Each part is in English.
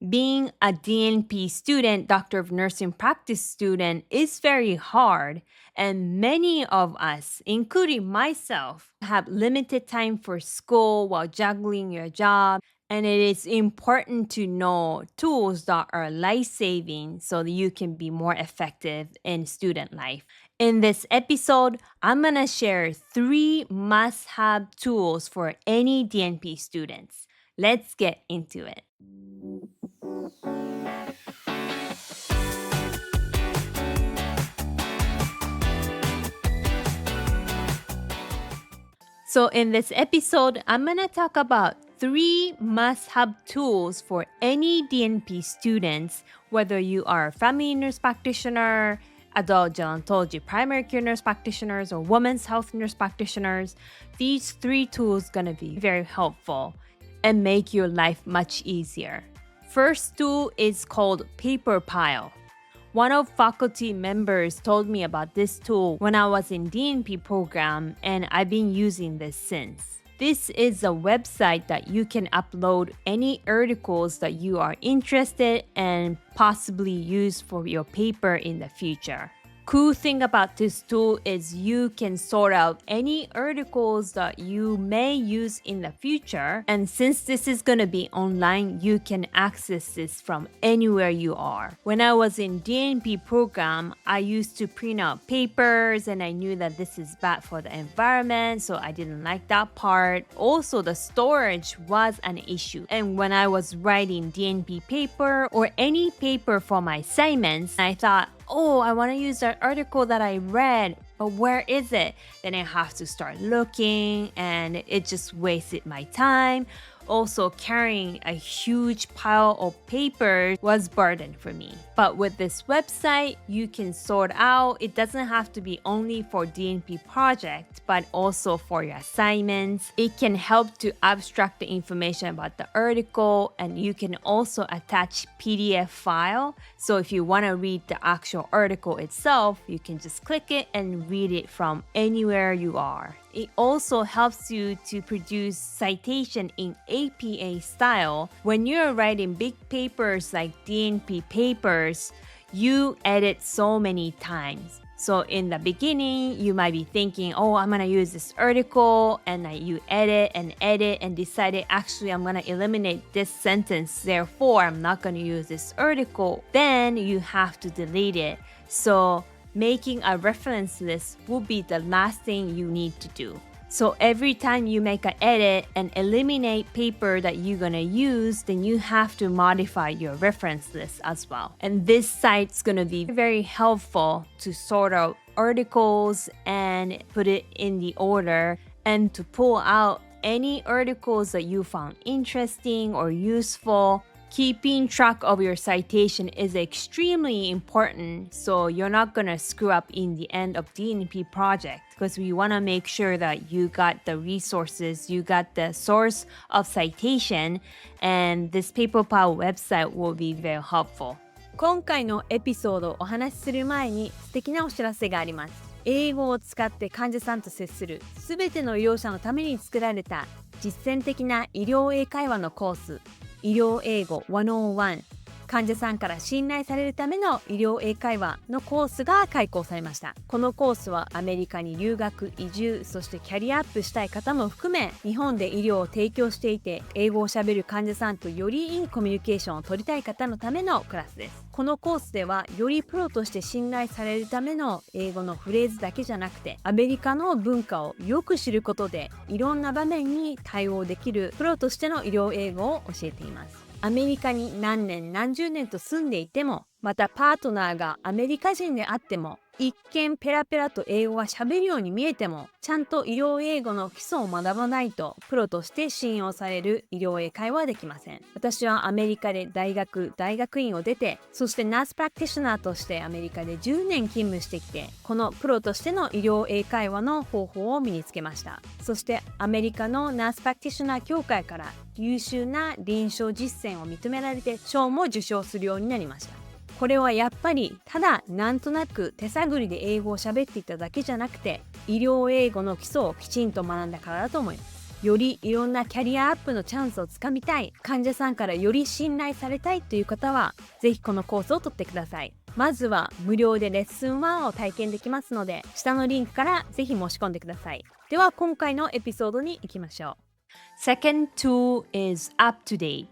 Being a DNP student, Doctor of Nursing Practice student, is very hard, and many of us, including myself, have limited time for school while juggling your job, and it is important to know tools that are life-saving so that you can be more effective in student life. In this episode, I'm going to share 3 must-have tools for any DNP students. Let's get into it. So in this episode, I'm going to talk about 3 must-have tools for any DNP students, whether you are a family nurse practitioner, adult gerontology primary care nurse practitioners, or women's health nurse practitioners. These 3 tools are going to be very helpful and make your life much easier. First tool is called Paper Pile. One of faculty members told me about this tool when I was in DNP program, and I've been using this since. This is a website that you can upload any articles that you are interested and possibly use for your paper in the future. Cool thing about this tool is you can sort out any articles that you may use in the future. And since this is going to be online, you can access this from anywhere you are. When I was in DNP program, I used to print out papers, and I knew that this is bad for the environment, so I didn't like that part. Also, the storage was an issue. And when I was writing DNP paper or any paper for my assignments, I thought, I want to use that article that I read, but where is it? Then I have to start looking, and it just wasted my time. Also, carrying a huge pile of papers was burden for me. But with this website, you can sort out. It doesn't have to be only for DNP project, but also for your assignments. It can help to abstract the information about the article, and you can also attach PDF file. So if you want to read the actual article itself, you can just click it and read it from anywhere you are. It also helps you to produce citation in APA style. When you're writing big papers like DNP papers, you edit so many times. So in the beginning, you might be thinking, I'm going to use this article, and you edit and decided, actually, I'm going to eliminate this sentence. Therefore, I'm not going to use this article. Then you have to delete it. So making a reference list will be the last thing you need to do. So every time you make an edit and eliminate paper that you're going to use, then you have to modify your reference list as well. And this site's going to be very helpful to sort out articles and put it in the order, and to pull out any articles that you found interesting or useful. Keeping track of your citation is extremely important, so you're not going to screw up in the end of DNP project, because we want to make sure that you got the resources, you got the source of citation, and this PaperPal website will be very helpful. 今回のエピソードをお話しする前に素敵なお知らせがあります。英語を使って患者さんと接するすべての医療者のために作られた実践的な医療英会話のコース、医療英語101、患者さんから信頼されるための医療英会話のコースが開講されました。このコースはアメリカに留学、移住、そしてキャリアアップしたい方も含め、日本で医療を提供していて、英語をしゃべる患者さんとよりいいコミュニケーションを取りたい方のためのクラスです。このコースでは、よりプロとして信頼されるための英語のフレーズだけじゃなくて、アメリカの文化をよく知ることで、いろんな場面に対応できるプロとしての医療英語を教えています。アメリカに何年何十年と住んでいても、またパートナーがアメリカ人であっても、一見ペラペラと英語が喋るように見えても、ちゃんと医療英語の基礎を学ばないとプロとして信用される医療英会話はできません。私はアメリカで大学院を出て、そしてナースプラクティショナーとしてアメリカで10年勤務してきて、このプロとしての医療英会話の方法を身につけました。そしてアメリカのナースプラクティショナー協会から優秀な臨床実践を認められて賞も受賞するようになりました。これはやっぱりただなんとなく手探りで英語を喋っていただけじゃなくて、医療英語の基礎をきちんと学んだからだと思います。よりいろんなキャリアアップのチャンスをつかみたい、患者さんからより信頼されたいという方はぜひこのコースを取ってください。まずは無料でレッスン1を体験できますので、下のリンクからぜひ申し込んでください。では今回のエピソードに行きましょう。 Second tool is UpToDate.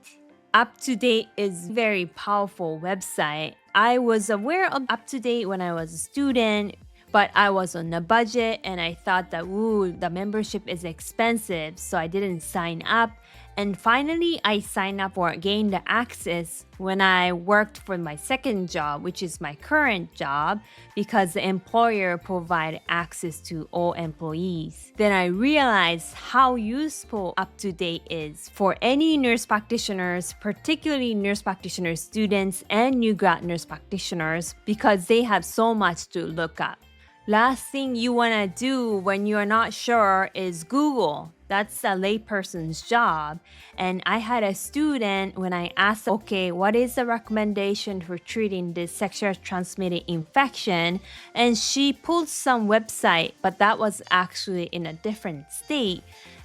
UpToDate is a very powerful website. I was aware of UpToDate when I was a student, but I was on a budget and I thought that, the membership is expensive, so I didn't sign up. And finally, I signed up or gained the access when I worked for my second job, which is my current job, because the employer provided access to all employees. Then I realized how useful UpToDate is for any nurse practitioners, particularly nurse practitioner students and new grad nurse practitioners, because they have so much to look up. Last thing you want to do when you're not sure is Google. That's a layperson's job. And I had a student when I asked, okay, what is the recommendation for treating this sexually transmitted infection? And she pulled some website, but that was actually in a different state.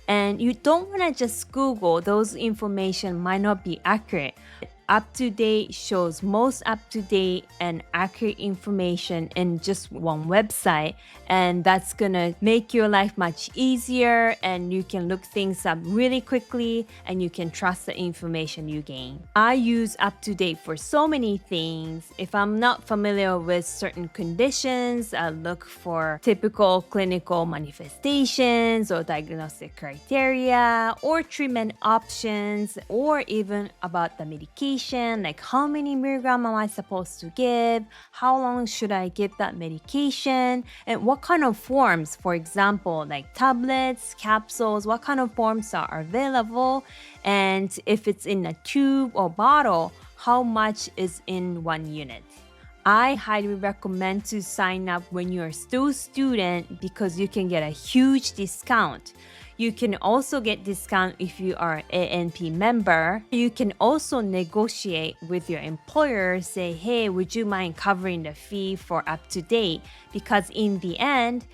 And you don't want to just Google. Those information might not be accurate. UpToDate shows most up-to-date and accurate information in just one website, and that's gonna make your life much easier, and you can look things up really quickly and you can trust the information you gain. I use UpToDate for so many things. If I'm not familiar with certain conditions, I look for typical clinical manifestations or diagnostic criteria or treatment options, or even about the medication, like how many milligrams am I supposed to give, how long should I give that medication, and what kind of forms, for example, like tablets, capsules, what kind of forms are available, and if it's in a tube or bottle, how much is in one unit. I highly recommend to sign up when you're still a student because you can get a huge discount. You can also get discount if you are an ANP member. You can also negotiate with your employer, say, hey, would you mind covering the fee for UpToDate? Because in the end,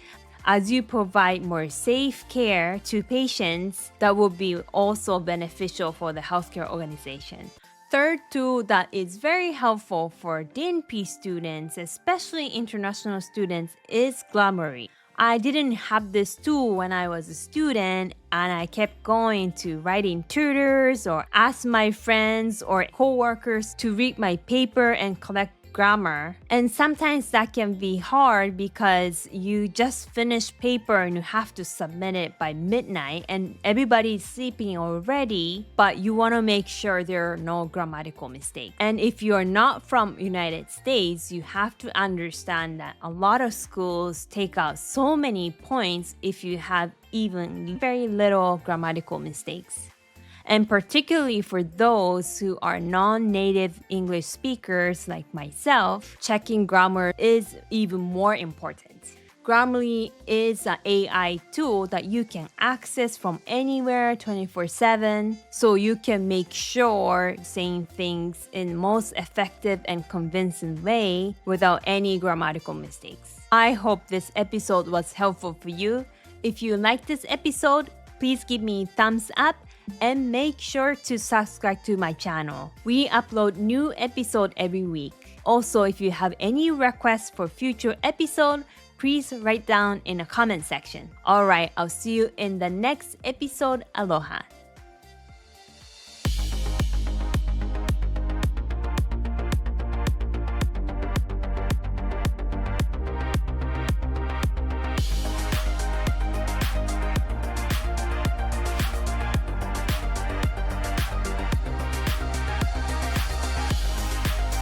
as you provide more safe care to patients, that will be also beneficial for the healthcare organization. Third tool that is very helpful for DNP students, especially international students, is Grammarly. I didn't have this tool when I was a student, and I kept going to writing tutors or ask my friends or coworkers to read my paper and collect grammar. And sometimes that can be hard because you just finished paper and you have to submit it by midnight and everybody's sleeping already, but you want to make sure there are no grammatical mistakes. And if you're not from United States, you have to understand that a lot of schools take out so many points if you have even very little grammatical mistakes. And particularly for those who are non-native English speakers like myself, checking grammar is even more important. Grammarly is an AI tool that you can access from anywhere 24/7, so you can make sure saying things in most effective and convincing way without any grammatical mistakes. I hope this episode was helpful for you. If you like this episode, please give me a thumbs up and make sure to subscribe to my channel. We upload new episode every week. Also, if you have any requests for future episode, please write down in the comment section. Alright, I'll see you in the next episode. Aloha.